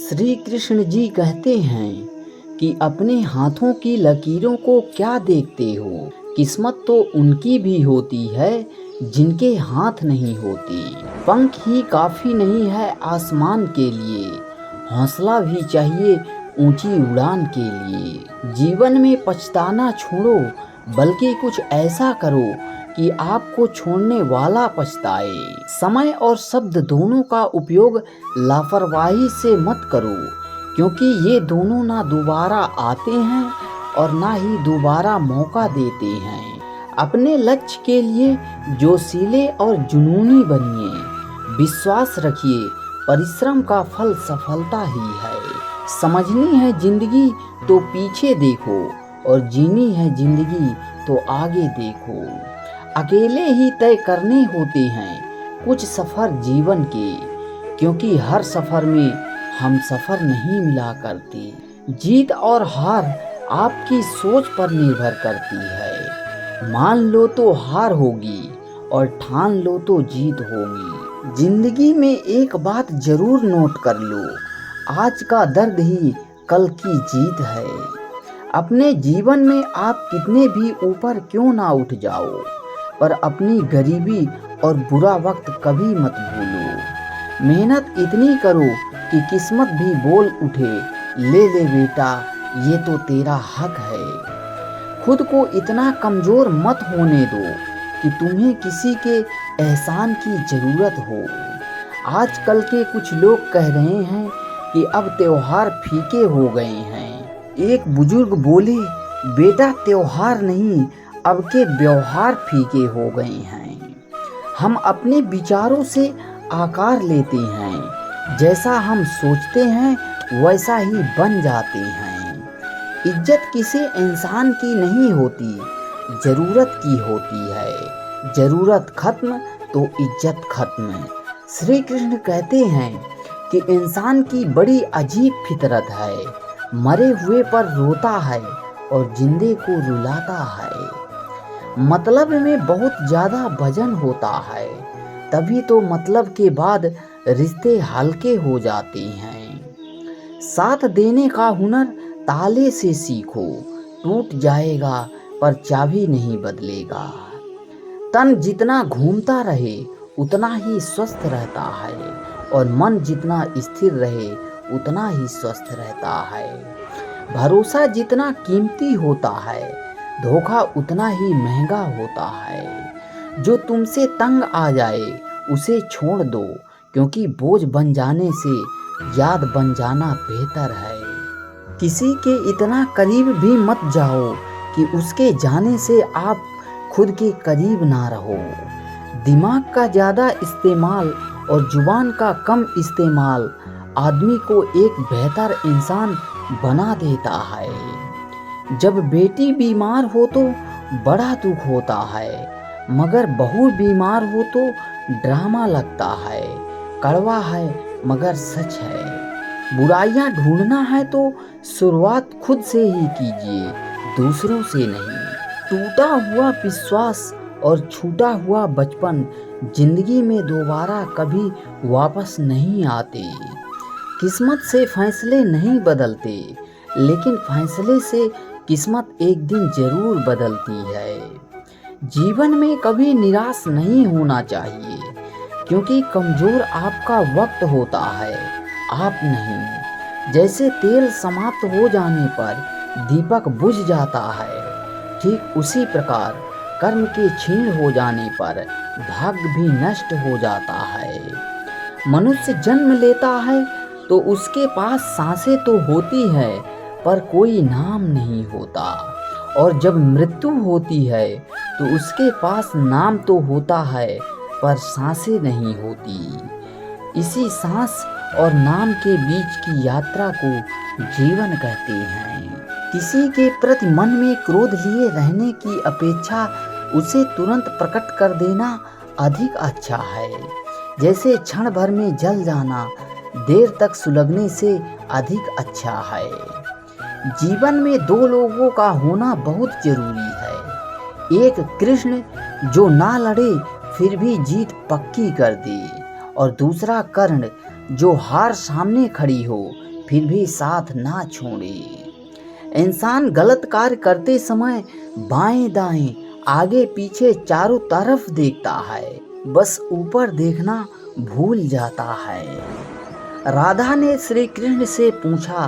श्री कृष्ण जी कहते हैं कि अपने हाथों की लकीरों को क्या देखते हो, किस्मत तो उनकी भी होती है जिनके हाथ नहीं होती। पंख ही काफी नहीं है आसमान के लिए, हौसला भी चाहिए ऊंची उड़ान के लिए। जीवन में पछताना छोड़ो, बल्कि कुछ ऐसा करो कि आपको छोड़ने वाला पछताए। समय और शब्द दोनों का उपयोग लापरवाही से मत करो, क्योंकि ये दोनों ना दोबारा आते हैं और ना ही दोबारा मौका देते हैं। अपने लक्ष्य के लिए जोशीले और जुनूनी बनिए। विश्वास रखिए, परिश्रम का फल सफलता ही है। समझनी है जिंदगी तो पीछे देखो, और जीनी है जिंदगी तो आगे देखो। अकेले ही तय करने होते हैं कुछ सफर जीवन के, क्योंकि हर सफर में हम सफर नहीं मिला करते। जीत और हार आपकी सोच पर निर्भर करती है। मान लो तो हार होगी और ठान लो तो जीत होगी। जिंदगी में एक बात जरूर नोट कर लो, आज का दर्द ही कल की जीत है। अपने जीवन में आप कितने भी ऊपर क्यों ना उठ जाओ, पर अपनी गरीबी और बुरा वक्त कभी मत भूलो। मेहनत इतनी करो कि किस्मत भी बोल उठे, ले ले बेटा ये तो तेरा हक है। खुद को इतना कमजोर मत होने दो कि तुम्हें किसी के एहसान की जरूरत हो। आजकल के कुछ लोग कह रहे हैं कि अब त्योहार फीके हो गए हैं। एक बुजुर्ग बोले, बेटा त्योहार नहीं, अब के व्यवहार फीके हो गए हैं। हम अपने विचारों से आकार लेते हैं, जैसा हम सोचते हैं वैसा ही बन जाते हैं। इज्जत किसी इंसान की नहीं होती, जरूरत की होती है। जरूरत खत्म तो इज्जत खत्म। श्री कृष्ण कहते हैं कि इंसान की बड़ी अजीब फितरत है, मरे हुए पर रोता है और जिंदे को रुलाता है। मतलब में बहुत ज्यादा वजन होता है, तभी तो मतलब के बाद रिश्ते हल्के हो जाते हैं। साथ देने का हुनर ताले से सीखो, टूट जाएगा पर चाबी नहीं बदलेगा। तन जितना घूमता रहे उतना ही स्वस्थ रहता है, और मन जितना स्थिर रहे उतना ही स्वस्थ रहता है। भरोसा जितना कीमती होता है, धोखा उतना ही महंगा होता है। जो तुमसे तंग आ जाए उसे छोड़ दो, क्योंकि बोझ बन जाने से याद बन जाना बेहतर है। किसी के इतना करीब भी मत जाओ कि उसके जाने से आप खुद के करीब ना रहो। दिमाग का ज़्यादा इस्तेमाल और जुबान का कम इस्तेमाल आदमी को एक बेहतर इंसान बना देता है। जब बेटी बीमार हो तो बड़ा दुख होता है, मगर बहू बीमार हो तो ड्रामा लगता है। कड़वा है मगर सच है। बुराइयां ढूंढना है तो शुरुआत खुद से ही कीजिए, दूसरों से नहीं। टूटा हुआ विश्वास और छूटा हुआ बचपन जिंदगी में दोबारा कभी वापस नहीं आते। किस्मत से फैसले नहीं बदलते, लेकिन फैसले से किस्मत एक दिन जरूर बदलती है। जीवन में कभी निराश नहीं होना चाहिए, क्योंकि कमजोर आपका वक्त होता है, आप नहीं। जैसे तेल समाप्त हो जाने पर दीपक बुझ जाता है, ठीक उसी प्रकार कर्म के क्षीण हो जाने पर भाग्य भी नष्ट हो जाता है। मनुष्य जन्म लेता है तो उसके पास सांसें तो होती है, पर कोई नाम नहीं होता, और जब मृत्यु होती है तो उसके पास नाम तो होता है, पर सांसें नहीं होती। इसी सांस और नाम के बीच की यात्रा को जीवन कहते हैं। किसी के प्रति मन में क्रोध लिए रहने की अपेक्षा उसे तुरंत प्रकट कर देना अधिक अच्छा है। जैसे क्षण भर में जल जाना देर तक सुलगने से अधिक अच्छा है। जीवन में दो लोगों का होना बहुत जरूरी है। एक कृष्ण जो ना लड़े फिर भी जीत पक्की कर दे, और दूसरा कर्ण जो हार सामने खड़ी हो फिर भी साथ ना छोड़े। इंसान गलत कार्य करते समय बाएं दाएं आगे पीछे चारों तरफ देखता है, बस ऊपर देखना भूल जाता है। राधा ने श्री कृष्ण से पूछा,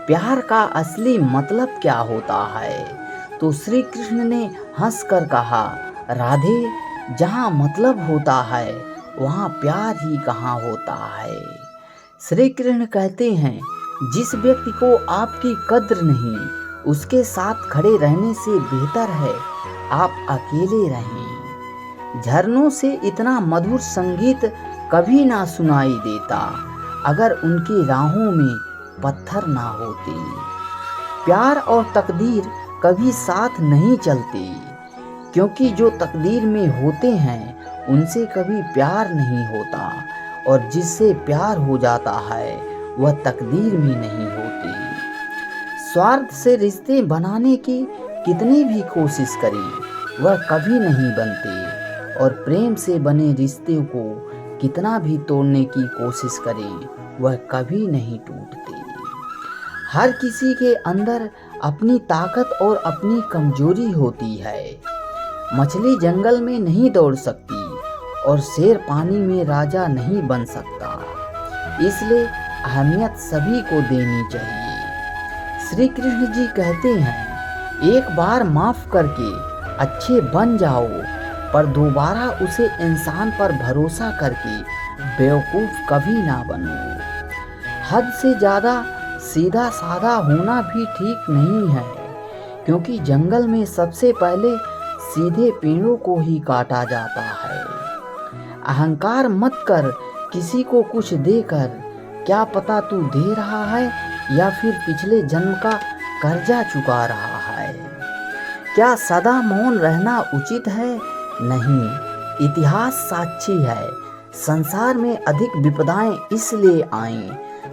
प्यार का असली मतलब क्या होता है? तो श्री कृष्ण ने हंसकर कहा, राधे, जहाँ मतलब होता है वहाँ प्यार ही कहाँ होता है। श्री कृष्ण कहते हैं, जिस व्यक्ति को आपकी कद्र नहीं, उसके साथ खड़े रहने से बेहतर है आप अकेले रहें। झरनों से इतना मधुर संगीत कभी ना सुनाई देता अगर उनकी राहों में पत्थर ना होते। प्यार और तकदीर कभी साथ नहीं चलते, क्योंकि जो तकदीर में होते हैं उनसे कभी प्यार नहीं होता, और जिससे प्यार हो जाता है वह तकदीर में नहीं होती। स्वार्थ से रिश्ते बनाने की कितनी भी कोशिश करें वह कभी नहीं बनते, और प्रेम से बने रिश्ते को कितना भी तोड़ने की कोशिश करें वह कभी नहीं टूटते। हर किसी के अंदर अपनी ताकत और अपनी कमजोरी होती है। मछली जंगल में नहीं दौड़ सकती और शेर पानी में राजा नहीं बन सकता, इसलिए अहमियत सभी को देनी चाहिए। श्री कृष्ण जी कहते हैं, एक बार माफ करके अच्छे बन जाओ, पर दोबारा उसे इंसान पर भरोसा करके बेवकूफ़ कभी ना बनो। हद से ज़्यादा सीधा साधा होना भी ठीक नहीं है, क्योंकि जंगल में सबसे पहले सीधे पेड़ों को ही काटा जाता है। अहंकार मत कर किसी को कुछ देकर, क्या पता तू दे रहा है या फिर पिछले जन्म का कर्जा चुका रहा है। क्या सदा मौन रहना उचित है? नहीं, इतिहास साक्षी है। संसार में अधिक विपदाएं इसलिए आईं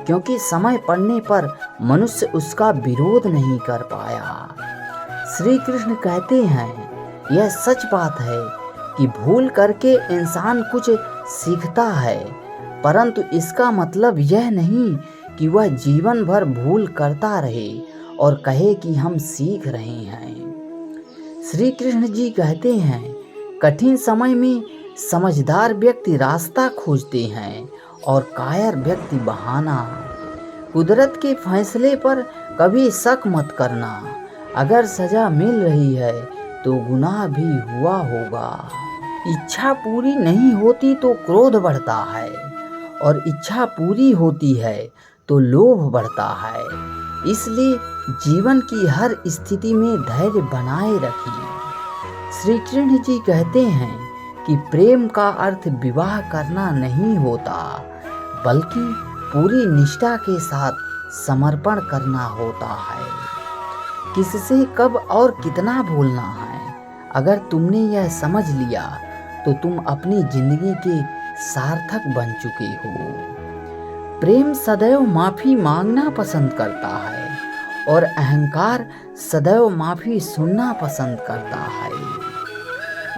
क्योंकि समय पड़ने पर मनुष्य उसका विरोध नहीं कर पाया। श्री कृष्ण कहते हैं, यह सच बात है कि भूल करके इंसान कुछ सीखता है, परंतु इसका मतलब यह नहीं कि वह जीवन भर भूल करता रहे और कहे कि हम सीख रहे हैं। श्री कृष्ण जी कहते हैं, कठिन समय में समझदार व्यक्ति रास्ता खोजते हैं और कायर व्यक्ति बहाना। कुदरत के फैसले पर कभी शक मत करना। अगर सजा मिल रही है तो गुनाह भी हुआ होगा। इच्छा पूरी नहीं होती तो क्रोध बढ़ता है, और इच्छा पूरी होती है तो लोभ बढ़ता है। इसलिए जीवन की हर स्थिति में धैर्य बनाए रखिए। श्री कृष्ण जी कहते हैं कि प्रेम का अर्थ विवाह करना नहीं होता, बल्कि पूरी निष्ठा के साथ समर्पण करना होता है। किससे कब और कितना भूलना है, अगर तुमने यह समझ लिया तो तुम अपनी जिंदगी के सार्थक बन चुके हो। प्रेम सदैव माफी मांगना पसंद करता है, और अहंकार सदैव माफी सुनना पसंद करता है।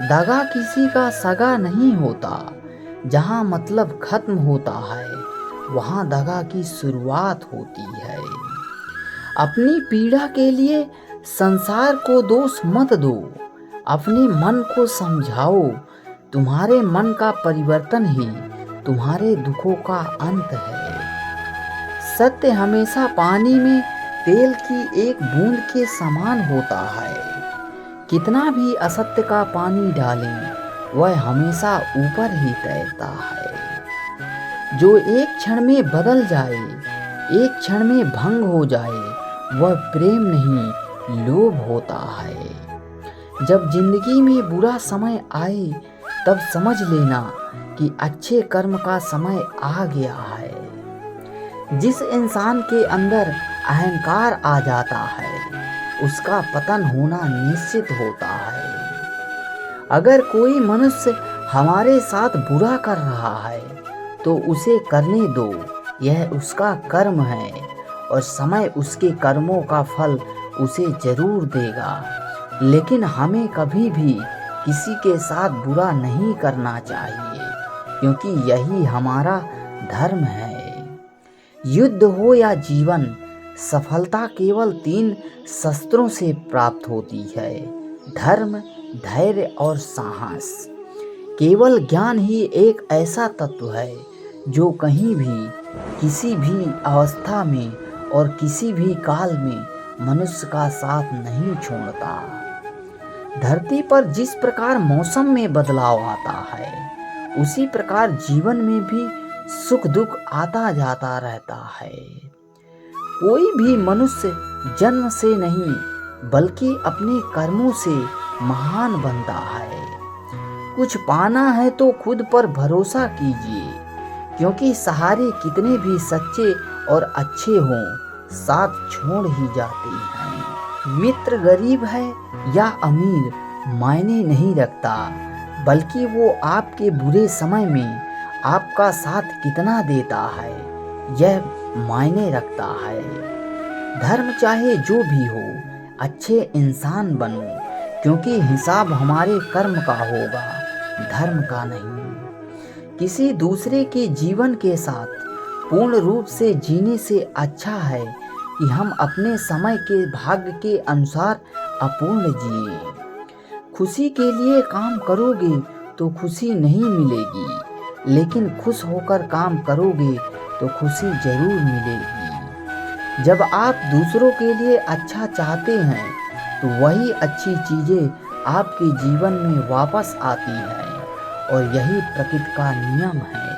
दगा किसी का सगा नहीं होता। जहाँ मतलब खत्म होता है वहाँ दगा की शुरुआत होती है। अपनी पीड़ा के लिए संसार को दोष मत दो, अपने मन को समझाओ। तुम्हारे मन का परिवर्तन ही तुम्हारे दुखों का अंत है। सत्य हमेशा पानी में तेल की एक बूंद के समान होता है। कितना भी असत्य का पानी डालें वह हमेशा ऊपर ही तैरता है। जो एक क्षण में बदल जाए, एक क्षण में भंग हो जाए, वह प्रेम नहीं लोभ होता है। जब जिंदगी में बुरा समय आए तब समझ लेना कि अच्छे कर्म का समय आ गया है। जिस इंसान के अंदर अहंकार आ जाता है उसका पतन होना निश्चित होता है। अगर कोई मनुष्य हमारे साथ बुरा कर रहा है तो उसे करने दो, यह उसका कर्म है और समय उसके कर्मों का फल उसे जरूर देगा। लेकिन हमें कभी भी किसी के साथ बुरा नहीं करना चाहिए, क्योंकि यही हमारा धर्म है। युद्ध हो या जीवन, सफलता केवल 3 शस्त्रों से प्राप्त होती है: धर्म, धैर्य और साहस। केवल ज्ञान ही एक ऐसा तत्व है जो कहीं भी, किसी भी अवस्था में और किसी भी काल में मनुष्य का साथ नहीं छोड़ता। धरती पर जिस प्रकार मौसम में बदलाव आता है, उसी प्रकार जीवन में भी सुख दुख आता जाता रहता है। कोई भी मनुष्य जन्म से नहीं बल्कि अपने कर्मों से महान बनता है। कुछ पाना है तो खुद पर भरोसा कीजिए, क्योंकि सहारे कितने भी सच्चे और अच्छे हों, साथ छोड़ ही जाते हैं। मित्र गरीब है या अमीर मायने नहीं रखता, बल्कि वो आपके बुरे समय में आपका साथ कितना देता है, यह मायने रखता है। धर्म चाहे जो भी हो, अच्छे इंसान बनो, क्योंकि हिसाब हमारे कर्म का होगा, धर्म का नहीं। किसी दूसरे के जीवन के साथ पूर्ण रूप से जीने से अच्छा है कि हम अपने समय के भाग्य के अनुसार अपूर्ण जिए। खुशी के लिए काम करोगे तो खुशी नहीं मिलेगी, लेकिन खुश होकर काम करोगे तो खुशी जरूर मिलेगी। जब आप दूसरों के लिए अच्छा चाहते हैं तो वही अच्छी चीज़ें आपके जीवन में वापस आती हैं, और यही प्रकृति का नियम है।